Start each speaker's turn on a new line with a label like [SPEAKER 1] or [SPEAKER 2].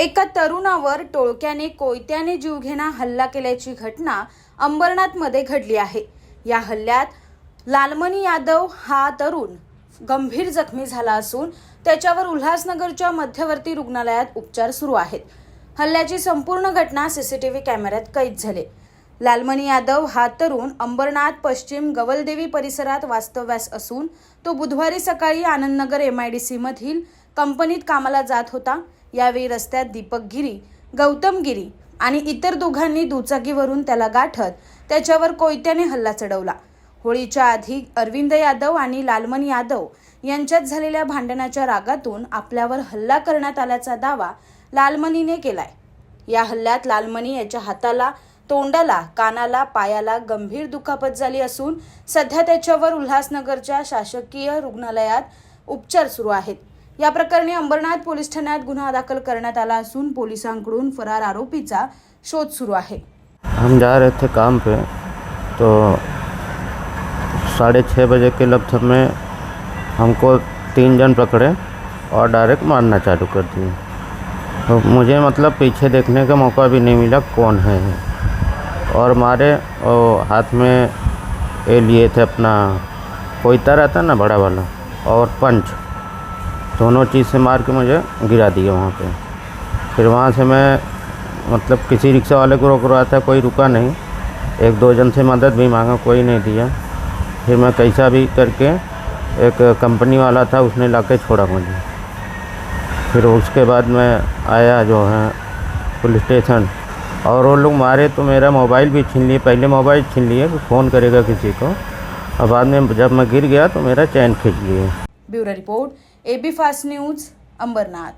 [SPEAKER 1] एका तरुणावर टोळक्याने कोयत्याने जीवघेणा हल्ला केल्याची घटना अंबरनाथमध्ये घडली आहे। या हल्ल्यात लालमणी यादव हा तरुण गंभीर जखमी झाला असून त्याच्यावर उल्हासनगरच्या मध्यवर्ती रुग्णालयात उपचार सुरू आहेत। हल्ल्याची संपूर्ण घटना सीसीटीव्ही कॅमेऱ्यात कैद झाली। लालमणी यादव हा तरुण अंबरनाथ पश्चिम गवलदेवी परिसरात वास्तव्यास असून तो बुधवारी सकाळी आनंदनगर MIDC मधील कंपनीत कामाला जात होता। यावेळी रस्त्यात दीपक गिरी, गौतम गिरी आणि इतर दोघांनी दुचाकीवरून त्याला गाठत त्याच्यावर कोयत्याने हल्ला चढवला। होळीच्या आधी अरविंद यादव आणि लालमणी यादव यांच्यात झालेल्या भांडणाच्या रागातून आपल्यावर हल्ला करण्यात आल्याचा दावा लालमणीने केलाय। या हल्ल्यात लालमणी याच्या हाताला, तोंडाला, कानाला, पायाला गंभीर दुखापत झाली असून सध्या त्याच्यावर उल्हासनगरच्या शासकीय रुग्णालयात उपचार सुरू आहेत। या प्रकरणी अंबरनाथ पोलीस ठाण्यात गुन्हा दाखल करण्यात आला असून पोलिसांकडून फरार आरोपीचा शोध सुरू आहे।
[SPEAKER 2] हम जा रहे थे काम पे तो 6:30 बजे के लगभग में हमको 3 जन पकड़े और डायरेक्ट मारना चालू कर दिए। तो मुझे मतलब पीछे देखने का मौका भी नहीं मिला कौन है, और मारे और हाथ में ये लिए थे अपना कोयता रहता ना बड़ा वाला और पंच, दोनों चीज़ से मार के मुझे गिरा दिया वहाँ पे। फिर वहाँ से मैं मतलब किसी रिक्शा वाले को रोक रहा था, कोई रुका नहीं। 1-2 जन से मदद भी मांगा, कोई नहीं दिया। फिर मैं कैसा भी करके एक कंपनी वाला था, उसने लाके छोड़ा मुझे। फिर उसके बाद मैं आया जो है पुलिस स्टेशन, और वो लोग मारे तो मेरा मोबाइल भी छीन लिए। पहले मोबाइल छीन लिए कि फ़ोन करेगा किसी को, और बाद में जब मैं गिर गया तो मेरा चैन खींच लिए।
[SPEAKER 1] Bureau report AB fast news Ambernath.